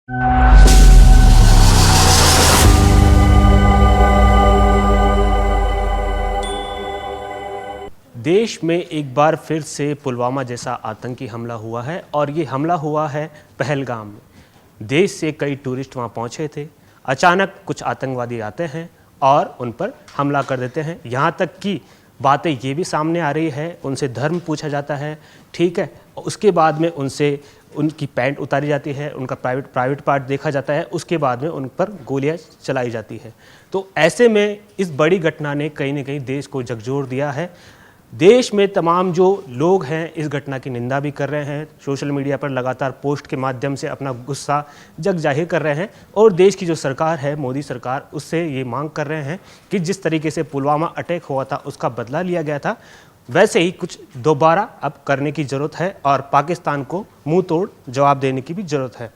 देश में एक बार फिर से पुलवामा जैसा आतंकी हमला हुआ है और ये हमला हुआ है पहलगाम में। देश से कई टूरिस्ट वहाँ पहुँचे थे। अचानक कुछ आतंकवादी आते हैं और उन पर हमला कर देते हैं। यहाँ तक कि बातें ये भी सामने आ रही है, उनसे धर्म पूछा जाता है, ठीक है, उसके बाद में उनसे उनकी पैंट उतारी जाती है, उनका प्राइवेट पार्ट देखा जाता है, उसके बाद में उन पर गोलियां चलाई जाती है। तो ऐसे में इस बड़ी घटना ने कहीं ना कहीं देश को झकझोर दिया है। देश में तमाम जो लोग हैं इस घटना की निंदा भी कर रहे हैं, सोशल मीडिया पर लगातार पोस्ट के माध्यम से अपना गुस्सा जग जाहिर कर रहे हैं और देश की जो सरकार है, मोदी सरकार, उससे ये मांग कर रहे हैं कि जिस तरीके से पुलवामा अटैक हुआ था उसका बदला लिया गया था, वैसे ही कुछ दोबारा अब करने की ज़रूरत है और पाकिस्तान को मुंह तोड़ जवाब देने की भी ज़रूरत है।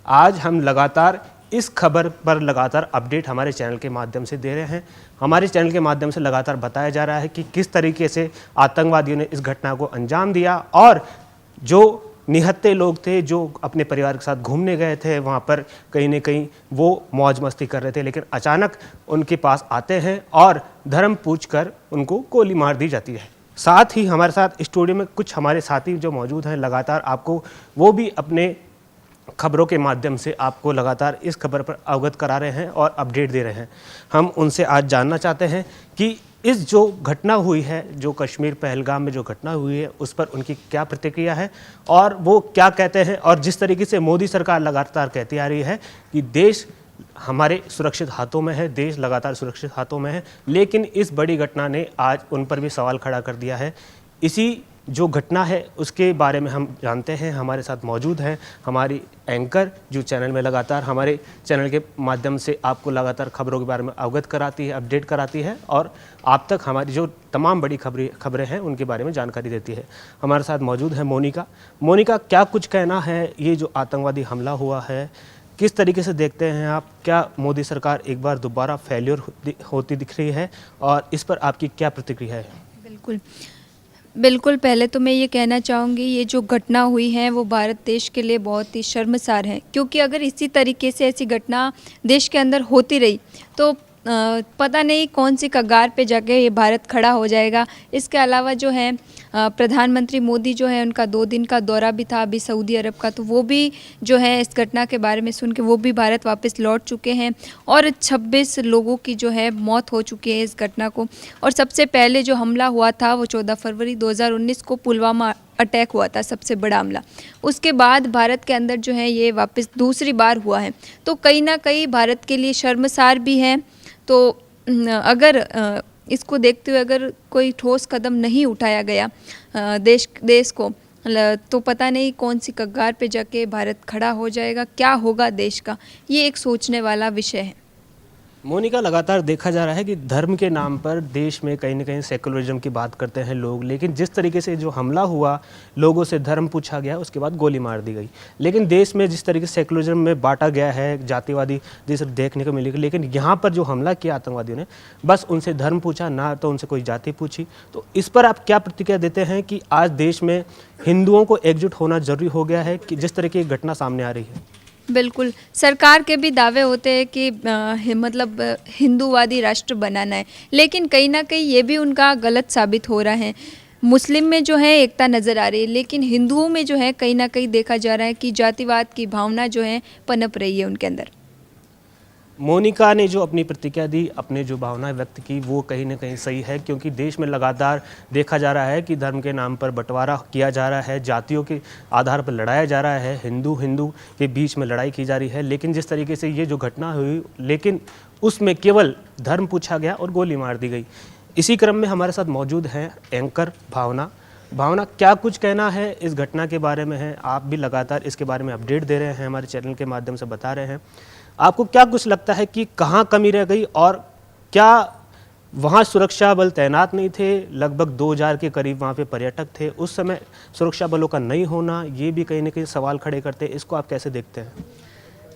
आज हम लगातार इस खबर पर लगातार अपडेट हमारे चैनल के माध्यम से दे रहे हैं। हमारे चैनल के माध्यम से लगातार बताया जा रहा है कि किस तरीके से आतंकवादियों ने इस घटना को अंजाम दिया और जो निहत्थे लोग थे, जो अपने परिवार के साथ घूमने गए थे, वहाँ पर कहीं न कहीं वो मौज मस्ती कर रहे थे, लेकिन अचानक उनके पास आते हैं और धर्म पूछकर उनको गोली मार दी जाती है। साथ ही हमारे साथ स्टूडियो में कुछ हमारे साथी जो मौजूद हैं, लगातार आपको वो भी अपने खबरों के माध्यम से आपको लगातार इस खबर पर अवगत करा रहे हैं और अपडेट दे रहे हैं। हम उनसे आज जानना चाहते हैं कि इस जो घटना हुई है, जो कश्मीर पहलगाम में जो घटना हुई है, उस पर उनकी क्या प्रतिक्रिया है और वो क्या कहते हैं। और जिस तरीके से मोदी सरकार लगातार कहती आ रही है कि देश हमारे सुरक्षित हाथों में है, देश लगातार सुरक्षित हाथों में है, लेकिन इस बड़ी घटना ने आज उन पर भी सवाल खड़ा कर दिया है। इसी जो घटना है उसके बारे में हम जानते हैं। हमारे साथ मौजूद हैं हमारी एंकर, जो चैनल में लगातार हमारे चैनल के माध्यम से आपको लगातार खबरों के बारे में अवगत कराती है, अपडेट कराती है और आप तक हमारी जो तमाम बड़ी खबरें हैं उनके बारे में जानकारी देती है। हमारे साथ मौजूद है मोनिका। मोनिका, क्या कुछ कहना है, ये जो आतंकवादी हमला हुआ है किस तरीके से देखते हैं आप? क्या मोदी सरकार एक बार दोबारा फेल्योर होती दिख रही है और इस पर आपकी क्या प्रतिक्रिया है? बिल्कुल, पहले तो मैं ये कहना चाहूँगी, ये जो घटना हुई है वो भारत देश के लिए बहुत ही शर्मसार है, क्योंकि अगर इसी तरीके से ऐसी घटना देश के अंदर होती रही तो पता नहीं कौन सी कगार पे जाके ये भारत खड़ा हो जाएगा। इसके अलावा जो है प्रधानमंत्री मोदी जो है, उनका 2 दिन का दौरा भी था अभी सऊदी अरब का, तो वो भी जो है इस घटना के बारे में सुन के वो भी भारत वापस लौट चुके हैं और 26 लोगों की जो है मौत हो चुकी है इस घटना को। और सबसे पहले जो हमला हुआ था वो 14 फरवरी 2019 को पुलवामा अटैक हुआ था, सबसे बड़ा हमला। उसके बाद भारत के अंदर जो है ये वापस दूसरी बार हुआ है, तो कहीं ना कहीं भारत के लिए शर्मसार भी है। तो अगर इसको देखते हुए अगर कोई ठोस कदम नहीं उठाया गया देश को, तो पता नहीं कौन सी कगार पे जाके भारत खड़ा हो जाएगा, क्या होगा देश का, ये एक सोचने वाला विषय है। मोनिका, लगातार देखा जा रहा है कि धर्म के नाम पर देश में कहीं ना कहीं सेकुलरिज्म की बात करते हैं लोग, लेकिन जिस तरीके से जो हमला हुआ, लोगों से धर्म पूछा गया, उसके बाद गोली मार दी गई। लेकिन देश में जिस तरीके से सेकुलरिज्म में बांटा गया है, जातिवादी जैसे देखने को मिलेगी, लेकिन यहाँ पर जो हमला किया आतंकवादियों ने, बस उनसे धर्म पूछा, ना तो उनसे कोई जाति पूछी। तो इस पर आप क्या प्रतिक्रिया देते हैं कि आज देश में हिंदुओं को एकजुट होना जरूरी हो गया है कि जिस तरह की घटना सामने आ रही है? बिल्कुल, सरकार के भी दावे होते हैं कि मतलब हिंदूवादी राष्ट्र बनाना है, लेकिन कहीं ना कहीं ये भी उनका गलत साबित हो रहा है। मुस्लिम में जो है एकता नज़र आ रही है, लेकिन हिंदुओं में जो है कहीं ना कहीं देखा जा रहा है कि जातिवाद की भावना जो है पनप रही है उनके अंदर। मोनिका ने जो अपनी प्रतिक्रिया दी, अपने जो भावनाएं व्यक्त की, वो कहीं ना कहीं सही है, क्योंकि देश में लगातार देखा जा रहा है कि धर्म के नाम पर बंटवारा किया जा रहा है, जातियों के आधार पर लड़ाया जा रहा है, हिंदू के बीच में लड़ाई की जा रही है। लेकिन जिस तरीके से ये जो घटना हुई, लेकिन उसमें केवल धर्म पूछा गया और गोली मार दी गई। इसी क्रम में हमारे साथ मौजूद हैं एंकर भावना, क्या कुछ कहना है इस घटना के बारे में है? आप भी लगातार इसके बारे में अपडेट दे रहे हैं, हमारे चैनल के माध्यम से बता रहे हैं। आपको क्या कुछ लगता है कि कहाँ कमी रह गई और क्या वहाँ सुरक्षा बल तैनात नहीं थे? लगभग 2000 के करीब वहाँ पे पर्यटक थे, उस समय सुरक्षा बलों का नहीं होना, ये भी कहीं ना कहीं सवाल खड़े करते हैं। इसको आप कैसे देखते हैं?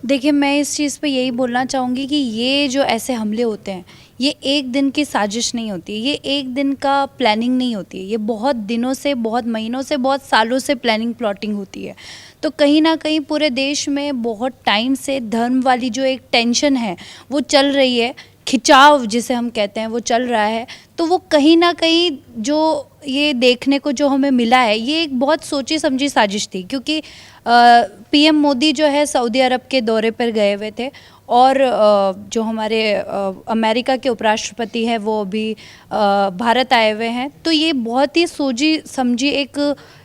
देखिए, मैं इस चीज़ पे यही बोलना चाहूँगी कि ये जो ऐसे हमले होते हैं, ये एक दिन की साजिश नहीं होती, ये एक दिन का प्लानिंग नहीं होती है, ये बहुत दिनों से, बहुत महीनों से, बहुत सालों से प्लानिंग प्लॉटिंग होती है। तो कहीं ना कहीं पूरे देश में बहुत टाइम से धर्म वाली जो एक टेंशन है वो चल रही है, खिंचाव जिसे हम कहते हैं वो चल रहा है। तो वो कहीं ना कहीं जो ये देखने को जो हमें मिला है ये एक बहुत सोची समझी साजिश थी, क्योंकि पीएम मोदी जो है सऊदी अरब के दौरे पर गए हुए थे और जो हमारे अमेरिका के उपराष्ट्रपति हैं वो अभी भारत आए हुए हैं। तो ये बहुत ही सोची समझी एक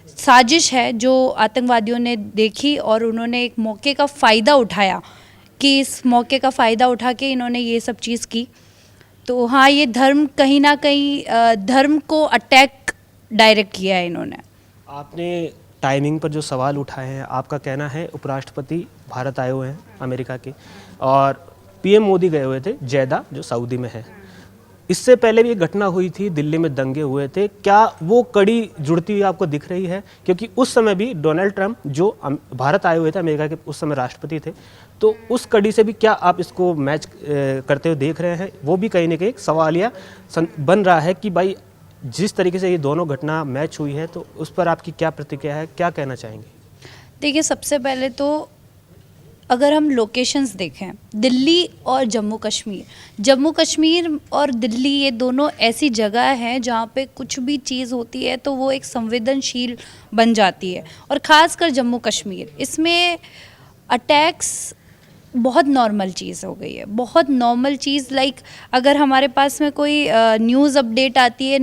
साजिश है जो आतंकवादियों ने देखी और उन्होंने एक मौके का फ़ायदा उठाया कि इस मौके का फ़ायदा उठा के इन्होंने ये सब चीज़ की। तो हाँ, ये धर्म कहीं ना कहीं धर्म को अटैक डायरेक्ट किया है इन्होंने। आपने टाइमिंग पर जो सवाल उठाए हैं, आपका कहना है उपराष्ट्रपति भारत आए हुए हैं अमेरिका के और पीएम मोदी गए हुए थे जेदा जो सऊदी में है। इससे पहले भी एक घटना हुई थी, दिल्ली में दंगे हुए थे, क्या वो कड़ी जुड़ती हुई आपको दिख रही है? क्योंकि उस समय भी डोनाल्ड ट्रंप जो भारत आए हुए थे, अमेरिका के उस समय राष्ट्रपति थे, तो उस कड़ी से भी क्या आप इसको मैच करते हुए देख रहे हैं? वो भी कहीं ना कहीं एक सवालिया बन रहा है कि भाई जिस तरीके से ये दोनों घटना मैच हुई है, तो उस पर आपकी क्या प्रतिक्रिया है, क्या कहना चाहेंगे? देखिए, सबसे पहले तो अगर हम लोकेशंस देखें, दिल्ली और जम्मू कश्मीर और दिल्ली ये दोनों ऐसी जगह हैं जहाँ पे कुछ भी चीज़ होती है तो वो एक संवेदनशील बन जाती है। और ख़ासकर जम्मू कश्मीर, इसमें अटैक्स बहुत नॉर्मल चीज़ हो गई है, बहुत नॉर्मल चीज़। लाइक अगर हमारे पास में कोई न्यूज़ अपडेट आती है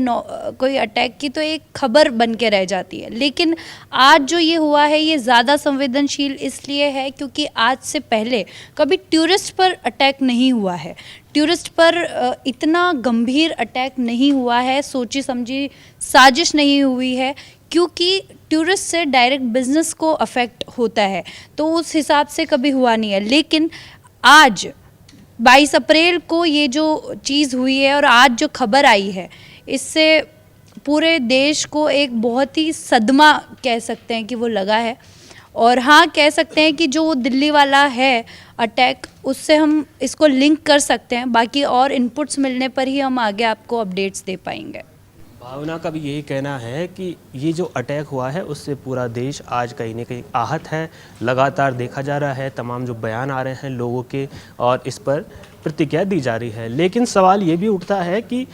कोई अटैक की, तो एक खबर बन के रह जाती है। लेकिन आज जो ये हुआ है ये ज़्यादा संवेदनशील इसलिए है क्योंकि आज से पहले कभी टूरिस्ट पर अटैक नहीं हुआ है, टूरिस्ट पर इतना गंभीर अटैक नहीं हुआ है, सोची समझी साजिश नहीं हुई है, क्योंकि टूरिस्ट से डायरेक्ट बिजनेस को अफेक्ट होता है, तो उस हिसाब से कभी हुआ नहीं है। लेकिन आज 22 अप्रैल को ये जो चीज़ हुई है और आज जो खबर आई है, इससे पूरे देश को एक बहुत ही सदमा कह सकते हैं कि वो लगा है। और हाँ, कह सकते हैं कि जो वो दिल्ली वाला है अटैक, उससे हम इसको लिंक कर सकते हैं। बाकी और इनपुट्स मिलने पर ही हम आगे आपको अपडेट्स दे पाएंगे। भावना का भी यही कहना है कि ये जो अटैक हुआ है उससे पूरा देश आज कहीं न कहीं आहत है। लगातार देखा जा रहा है, तमाम जो बयान आ रहे हैं लोगों के और इस पर प्रतिक्रिया दी जा रही है। लेकिन सवाल ये भी उठता है कि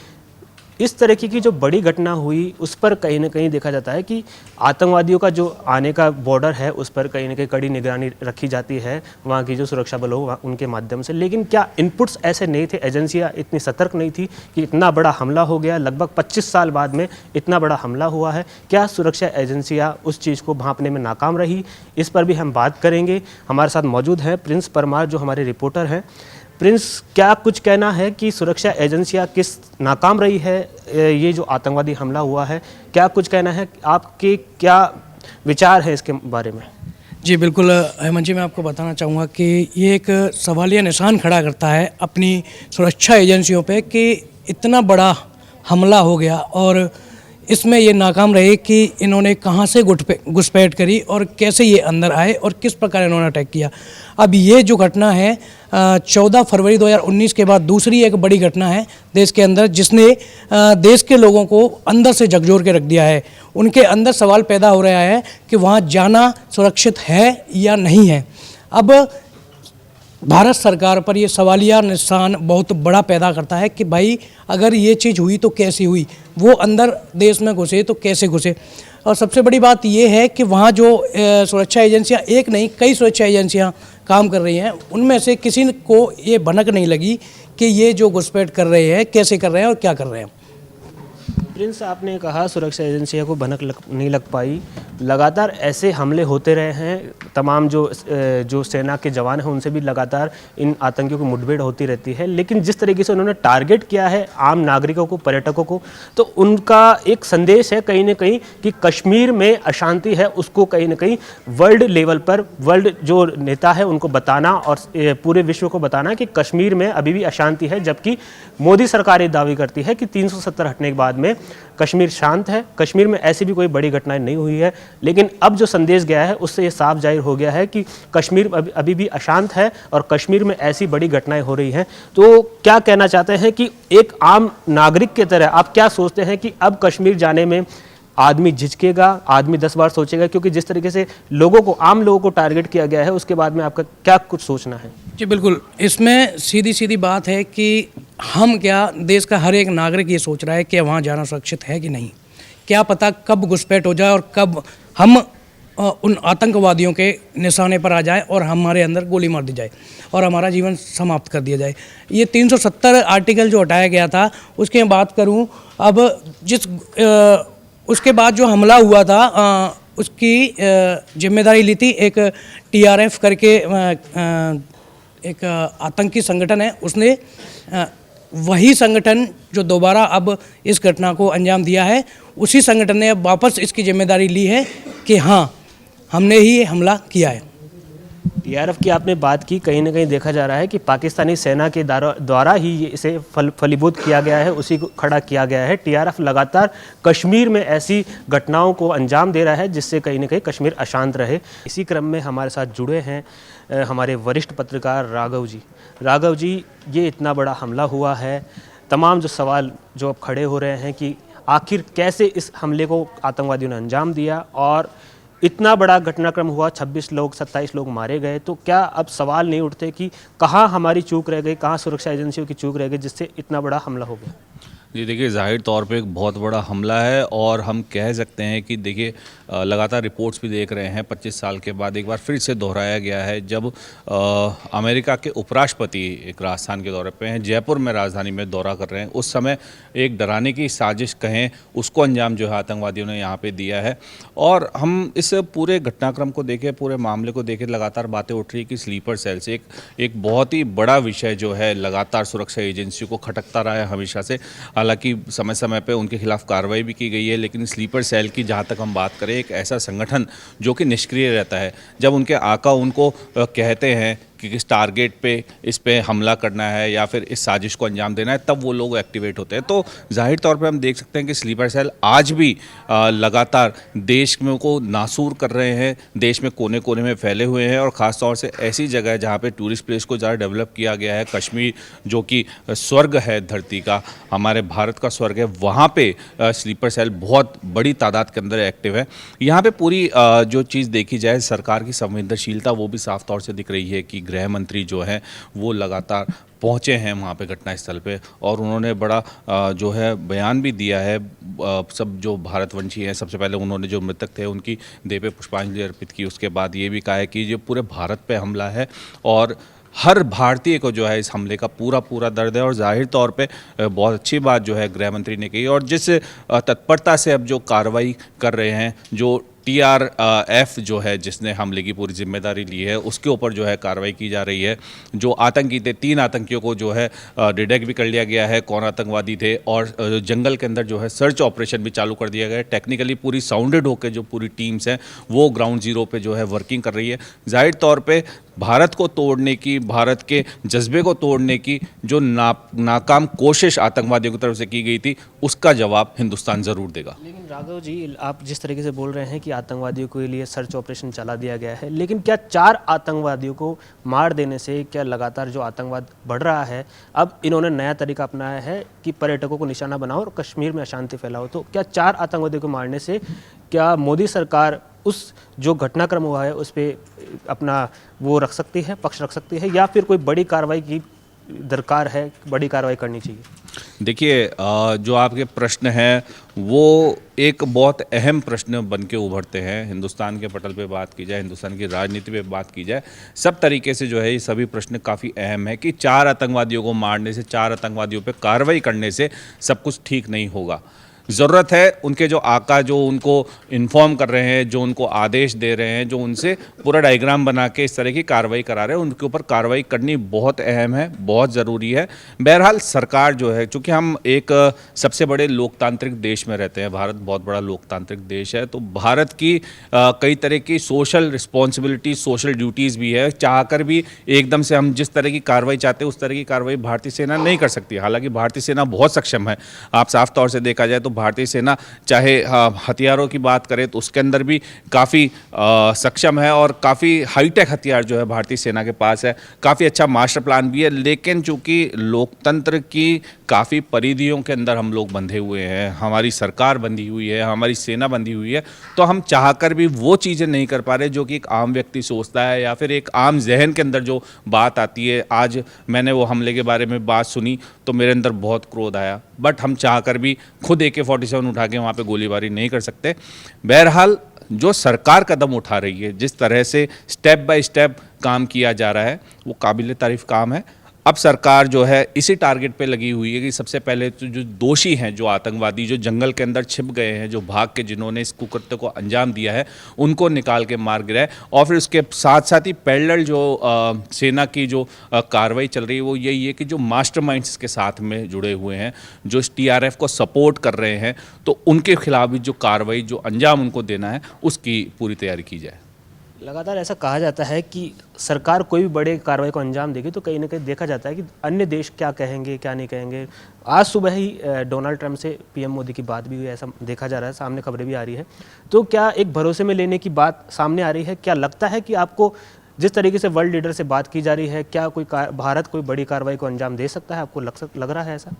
इस तरीके की जो बड़ी घटना हुई उस पर कहीं ना कहीं देखा जाता है कि आतंकवादियों का जो आने का बॉर्डर है उस पर कहीं ना कहीं कड़ी निगरानी रखी जाती है, वहाँ की जो सुरक्षा बल हो उनके माध्यम से। लेकिन क्या इनपुट्स ऐसे नहीं थे, एजेंसियाँ इतनी सतर्क नहीं थी कि इतना बड़ा हमला हो गया, लगभग 25 साल बाद में इतना बड़ा हमला हुआ है? क्या सुरक्षा एजेंसियाँ उस चीज़ को भांपने में नाकाम रही? इस पर भी हम बात करेंगे। हमारे साथ मौजूद हैं प्रिंस परमार जो हमारे रिपोर्टर हैं। प्रिंस, क्या कुछ कहना है कि सुरक्षा एजेंसियां किस नाकाम रही है? ये जो आतंकवादी हमला हुआ है, क्या कुछ कहना है, आपके क्या विचार है इसके बारे में? जी बिल्कुल हेमंत जी, मैं आपको बताना चाहूँगा कि ये एक सवालिया निशान खड़ा करता है अपनी सुरक्षा एजेंसियों पे कि इतना बड़ा हमला हो गया और इसमें ये नाकाम रहे कि इन्होंने कहाँ से घुसपैठ करी और कैसे ये अंदर आए और किस प्रकार इन्होंने अटैक किया। अब ये जो घटना है 14 फरवरी 2019 के बाद दूसरी एक बड़ी घटना है देश के अंदर, जिसने देश के लोगों को अंदर से झकझोर के रख दिया है। उनके अंदर सवाल पैदा हो रहा है कि वहाँ जाना सुरक्षित है या नहीं है। अब भारत सरकार पर ये सवालिया निशान बहुत बड़ा पैदा करता है कि भाई अगर ये चीज़ हुई तो कैसी हुई, वो अंदर देश में घुसे तो कैसे घुसे। और सबसे बड़ी बात ये है कि वहाँ जो सुरक्षा एजेंसियाँ, एक नहीं कई सुरक्षा एजेंसियाँ काम कर रही हैं, उनमें से किसी को ये भनक नहीं लगी कि ये जो घुसपैठ कर रहे हैं कैसे कर रहे हैं और क्या कर रहे हैं। प्रिंस, आपने कहा सुरक्षा एजेंसियों को भनक नहीं लग पाई, लगातार ऐसे हमले होते रहे हैं, तमाम जो सेना के जवान हैं उनसे भी लगातार इन आतंकियों की मुठभेड़ होती रहती है। लेकिन जिस तरीके से उन्होंने टारगेट किया है आम नागरिकों को, पर्यटकों को, तो उनका एक संदेश है कहीं ना कहीं कि कश्मीर में अशांति है, उसको कहीं ना कहीं वर्ल्ड लेवल पर, वर्ल्ड जो नेता है उनको बताना और पूरे विश्व को बताना कि कश्मीर में अभी भी अशांति है। जबकि मोदी सरकार ये दावी करती है कि 370 हटने के बाद में कश्मीर शांत है, कश्मीर में ऐसी भी कोई बड़ी घटनाएं नहीं हुई है। लेकिन अब जो संदेश गया है उससे ये साफ जाहिर हो गया है कि कश्मीर अभी भी अशांत है और कश्मीर में ऐसी बड़ी घटनाएं हो रही हैं। तो क्या कहना चाहते हैं कि एक आम नागरिक की तरह आप क्या सोचते हैं कि अब कश्मीर जाने में आदमी झिझकेगा, आदमी 10 बार सोचेगा, क्योंकि जिस तरीके से लोगों को, आम लोगों को टारगेट किया गया है, उसके बाद में आपका क्या कुछ सोचना है? जी बिल्कुल, इसमें सीधी सीधी बात है कि हम क्या, देश का हर एक नागरिक ये सोच रहा है कि वहाँ जाना सुरक्षित है कि नहीं। क्या पता कब घुसपैठ हो जाए और कब हम उन आतंकवादियों के निशाने पर आ जाए और हमारे अंदर गोली मार दी जाए और हमारा जीवन समाप्त कर दिया जाए। ये 370 आर्टिकल जो हटाया गया था, उसकी मैं बात करूं, अब उसके बाद जो हमला हुआ था, उसकी जिम्मेदारी ली थी एक TRF करके एक आतंकी संगठन है, उसने वही संगठन जो दोबारा अब इस घटना को अंजाम दिया है, उसी संगठन ने अब वापस इसकी जिम्मेदारी ली है कि हाँ, हमने ही ये हमला किया है। TRF की आपने बात की, कहीं ना कहीं देखा जा रहा है कि पाकिस्तानी सेना के द्वारा ही इसे फलीभूत किया गया है, उसी को खड़ा किया गया है। TRF लगातार कश्मीर में ऐसी घटनाओं को अंजाम दे रहा है जिससे कहीं ना कहीं कश्मीर अशांत रहे। इसी क्रम में हमारे साथ जुड़े हैं हमारे वरिष्ठ पत्रकार राघव जी। राघव जी, ये इतना बड़ा हमला हुआ है, तमाम जो सवाल जो अब खड़े हो रहे हैं कि आखिर कैसे इस हमले को आतंकवादियों ने अंजाम दिया, और इतना बड़ा घटनाक्रम हुआ, 26 लोग 27 लोग मारे गए, तो क्या अब सवाल नहीं उठते कि कहाँ हमारी चूक रह गई, कहाँ सुरक्षा एजेंसियों की चूक रह गई जिससे इतना बड़ा हमला हो गया? जी देखिए, ज़ाहिर तौर पे एक बहुत बड़ा हमला है और हम कह सकते हैं कि देखिए लगातार रिपोर्ट्स भी देख रहे हैं, 25 साल के बाद एक बार फिर से दोहराया गया है जब अमेरिका के उपराष्ट्रपति एक राजस्थान के दौरे पे हैं, जयपुर में राजधानी में दौरा कर रहे हैं, उस समय एक डराने की साजिश कहें उसको अंजाम जो है आतंकवादियों ने यहाँ पे दिया है। और हम इस पूरे घटनाक्रम को देखें, पूरे मामले को देखें, लगातार बातें उठ रही कि स्लीपर सेल से एक बहुत ही बड़ा विषय जो है लगातार सुरक्षा एजेंसियों को खटकता रहा है हमेशा से। हालांकि समय समय पे उनके खिलाफ कार्रवाई भी की गई है, लेकिन स्लीपर सेल की जहाँ तक हम बात करें, एक ऐसा संगठन जो कि निष्क्रिय रहता है। जब उनके आका उनको कहते हैं कि किस टारगेट पे इस पे हमला करना है या फिर इस साजिश को अंजाम देना है, तब वो लोग एक्टिवेट होते हैं। तो जाहिर तौर पे हम देख सकते हैं कि स्लीपर सेल आज भी लगातार देश में को नासूर कर रहे हैं, देश में कोने कोने में फैले हुए हैं, और ख़ास तौर से ऐसी जगह जहाँ पे टूरिस्ट प्लेस को ज़्यादा डेवलप किया गया है, कश्मीर जो कि स्वर्ग है धरती का, हमारे भारत का स्वर्ग है, वहाँ पे स्लीपर सेल बहुत बड़ी तादाद के अंदर एक्टिव है। यहाँ पे पूरी जो चीज़ देखी जाए, सरकार की संवेदनशीलता वो भी साफ तौर से दिख रही है कि गृह मंत्री जो हैं वो लगातार पहुँचे हैं वहाँ पे घटनास्थल पे, और उन्होंने बड़ा जो है बयान भी दिया है। सब जो भारतवंशी हैं, सबसे पहले उन्होंने जो मृतक थे उनकी देह पे पुष्पांजलि अर्पित की, उसके बाद ये भी कहा है कि ये पूरे भारत पे हमला है और हर भारतीय को जो है इस हमले का पूरा दर्द है। और जाहिर तौर पे बहुत अच्छी बात जो है गृह मंत्री ने कही, और जिस तत्परता से अब जो कार्रवाई कर रहे हैं, जो TRF जो है जिसने हमले की पूरी जिम्मेदारी ली है, उसके ऊपर जो है कार्रवाई की जा रही है। जो आतंकी थे, 3 आतंकियों को जो है डिटेक्ट भी कर लिया गया है कौन आतंकवादी थे, और जंगल के अंदर जो है सर्च ऑपरेशन भी चालू कर दिया गया है। टेक्निकली पूरी साउंडेड होकर जो पूरी टीम्स हैं वो ग्राउंड जीरो पे जो है वर्किंग कर रही है। जाहिर तौर पे भारत को तोड़ने की, भारत के जज्बे को तोड़ने की जो नाकाम कोशिश आतंकवादियों की तरफ से की गई थी, उसका जवाब हिंदुस्तान ज़रूर देगा। लेकिन राघव जी, आप जिस तरीके से बोल रहे हैं कि आतंकवादियों के लिए सर्च ऑपरेशन चला दिया गया है, लेकिन क्या 4 आतंकवादियों को मार देने से क्या लगातार जो आतंकवाद बढ़ रहा है, अब इन्होंने नया तरीका अपनाया है कि पर्यटकों को निशाना बनाओ और कश्मीर में अशांति फैलाओ, तो क्या 4 आतंकवादियों को मारने से क्या मोदी सरकार उस जो घटनाक्रम हुआ है उस पर अपना वो रख सकती है, पक्ष रख सकती है, या फिर कोई बड़ी कार्रवाई की दरकार है, बड़ी कार्रवाई करनी चाहिए? देखिए, जो आपके प्रश्न हैं वो एक बहुत अहम प्रश्न बन के उभरते हैं। हिंदुस्तान के पटल पे बात की जाए, हिंदुस्तान की राजनीति पे बात की जाए, सब तरीके से जो है ये सभी प्रश्न काफ़ी अहम है कि 4 आतंकवादियों को मारने से, 4 आतंकवादियों पे कार्रवाई करने से सब कुछ ठीक नहीं होगा। ज़रूरत है उनके जो आका जो उनको इन्फॉर्म कर रहे हैं, जो उनको आदेश दे रहे हैं, जो उनसे पूरा डायग्राम बना के इस तरह की कार्रवाई करा रहे हैं, उनके ऊपर कार्रवाई करनी बहुत अहम है, बहुत ज़रूरी है। बहरहाल सरकार जो है, चूँकि हम एक सबसे बड़े लोकतांत्रिक देश में रहते हैं, भारत बहुत बड़ा लोकतांत्रिक देश है, तो भारत की कई तरह की सोशल रिस्पॉन्सिबिलिटी, सोशल ड्यूटीज़ भी है। चाहकर भी एकदम से हम जिस तरह की कार्रवाई चाहते हैं उस तरह की कार्रवाई भारतीय सेना नहीं कर सकती। हालांकि भारतीय सेना बहुत सक्षम है। आप साफ तौर से देखा जाए तो भारतीय सेना चाहे हथियारों की बात करें तो उसके अंदर भी काफ़ी सक्षम है, और काफ़ी हाईटेक हथियार जो है भारतीय सेना के पास है, काफ़ी अच्छा मास्टर प्लान भी है। लेकिन चूंकि लोकतंत्र की काफ़ी परिधियों के अंदर हम लोग बंधे हुए हैं, हमारी सरकार बंधी हुई है, हमारी सेना बंधी हुई है, तो हम चाहकर भी वो चीज़ें नहीं कर पा रहे जो कि एक आम व्यक्ति सोचता है या फिर एक आम जहन के अंदर जो बात आती है। आज मैंने वो हमले के बारे में बात सुनी तो मेरे अंदर बहुत क्रोध आया, बट हम चाहकर भी खुद AK-47 उठा के वहाँ पे गोलीबारी नहीं कर सकते। बहरहाल जो सरकार कदम उठा रही है, जिस तरह से स्टेप बाय स्टेप काम किया जा रहा है, वो काबिल तारीफ काम है। अब सरकार जो है इसी टारगेट पे लगी हुई है कि सबसे पहले तो जो दोषी हैं, जो आतंकवादी जो जंगल के अंदर छिप गए हैं, जो भाग के जिन्होंने इस कुकृत्य को अंजाम दिया है, उनको निकाल के मार गिराए। और फिर उसके साथ साथ ही पैरेलल जो सेना की जो कार्रवाई चल रही है वो यही है कि जो मास्टरमाइंड्स के साथ में जुड़े हुए हैं, जो इस TRF को सपोर्ट कर रहे हैं, तो उनके खिलाफ भी जो कार्रवाई, जो अंजाम उनको देना है, उसकी पूरी तैयारी की जाए। लगातार ऐसा कहा जाता है कि सरकार कोई भी बड़े कार्रवाई को अंजाम देगी तो कहीं ना कहीं देखा जाता है कि अन्य देश क्या कहेंगे क्या नहीं कहेंगे। आज सुबह ही डोनाल्ड ट्रंप से PM मोदी की बात भी हुई, ऐसा देखा जा रहा है, सामने खबरें भी आ रही है। तो क्या एक भरोसे में लेने की बात सामने आ रही है? क्या लगता है कि आपको जिस तरीके से वर्ल्ड लीडर से बात की जा रही है, क्या भारत कोई बड़ी कार्रवाई को अंजाम दे सकता है? आपको लग रहा है ऐसा?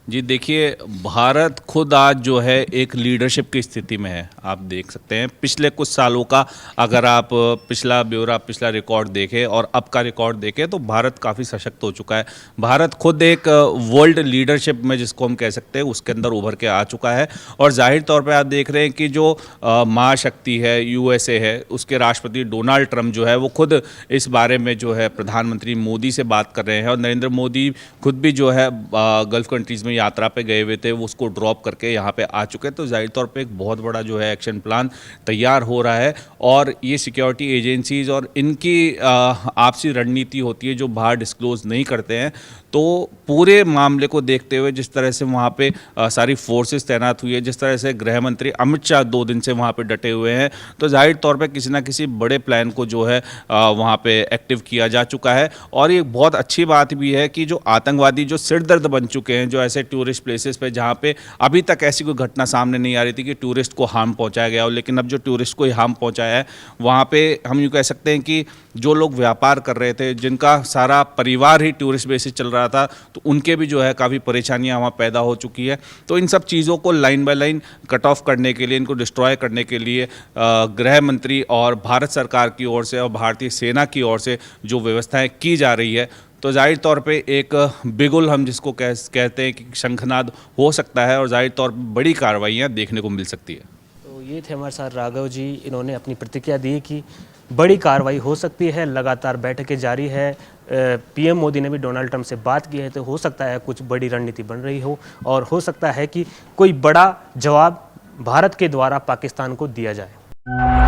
जी देखिए, भारत खुद आज जो है एक लीडरशिप की स्थिति में है। आप देख सकते हैं पिछले कुछ सालों का अगर आप पिछला ब्यौरा, पिछला रिकॉर्ड देखें और अब का रिकॉर्ड देखें तो भारत काफ़ी सशक्त हो चुका है। भारत खुद एक वर्ल्ड लीडरशिप में, जिसको हम कह सकते हैं, उसके अंदर उभर के आ चुका है। और जाहिर तौर पे आप देख रहे हैं कि जो महाशक्ति है USA है, उसके राष्ट्रपति डोनाल्ड ट्रंप जो है वो खुद इस बारे में जो है प्रधानमंत्री मोदी से बात कर रहे हैं। और नरेंद्र मोदी खुद भी जो है गल्फ कंट्रीज़ में यात्रा पे गए हुए थे, वो उसको ड्रॉप करके यहाँ पे आ चुके हैं। तो जाहिर तौर पे एक बहुत बड़ा जो है एक्शन प्लान तैयार हो रहा है। और ये सिक्योरिटी एजेंसीज और इनकी आपसी रणनीति होती है जो बाहर डिस्क्लोज नहीं करते हैं। तो पूरे मामले को देखते हुए जिस तरह से वहाँ पे सारी फोर्सेस तैनात हुई है, जिस तरह से गृह मंत्री अमित शाह 2 दिन से वहाँ पे डटे हुए हैं, तो जाहिर तौर पे किसी ना किसी बड़े प्लान को जो है वहाँ पे एक्टिव किया जा चुका है। और ये बहुत अच्छी बात भी है कि जो आतंकवादी जो सिरदर्द बन चुके हैं, जो ऐसे टूरिस्ट प्लेसेस पे जहाँ पे अभी तक ऐसी कोई घटना सामने नहीं आ रही थी कि टूरिस्ट को हार्म पहुँचाया गया हो, लेकिन अब जो टूरिस्ट को हार्म पहुँचाया है, वहाँ पे हम यूँ कह सकते हैं कि जो लोग व्यापार कर रहे थे, जिनका सारा परिवार ही टूरिस्ट बेसिस चल रहा था, तो उनके भी जो है काफ़ी परेशानियां वहाँ पैदा हो चुकी है। तो इन सब चीज़ों को line by line cut off करने के लिए, इनको डिस्ट्रॉय करने के लिए गृह मंत्री और भारत सरकार की ओर से और भारतीय सेना की ओर से जो व्यवस्थाएं की जा रही है, तो जाहिर तौर पे एक बिगुल हम जिसको कहते हैं कि शंखनाद हो सकता है और जाहिर तौर पर बड़ी कार्रवाइयाँ देखने को मिल सकती है। तो ये थे हमारे साथ राघव जी, इन्होंने अपनी प्रतिक्रिया दी कि बड़ी कार्रवाई हो सकती है। लगातार बैठकें जारी है, PM मोदी ने भी डोनाल्ड ट्रंप से बात की है, तो हो सकता है कुछ बड़ी रणनीति बन रही हो और हो सकता है कि कोई बड़ा जवाब भारत के द्वारा पाकिस्तान को दिया जाए।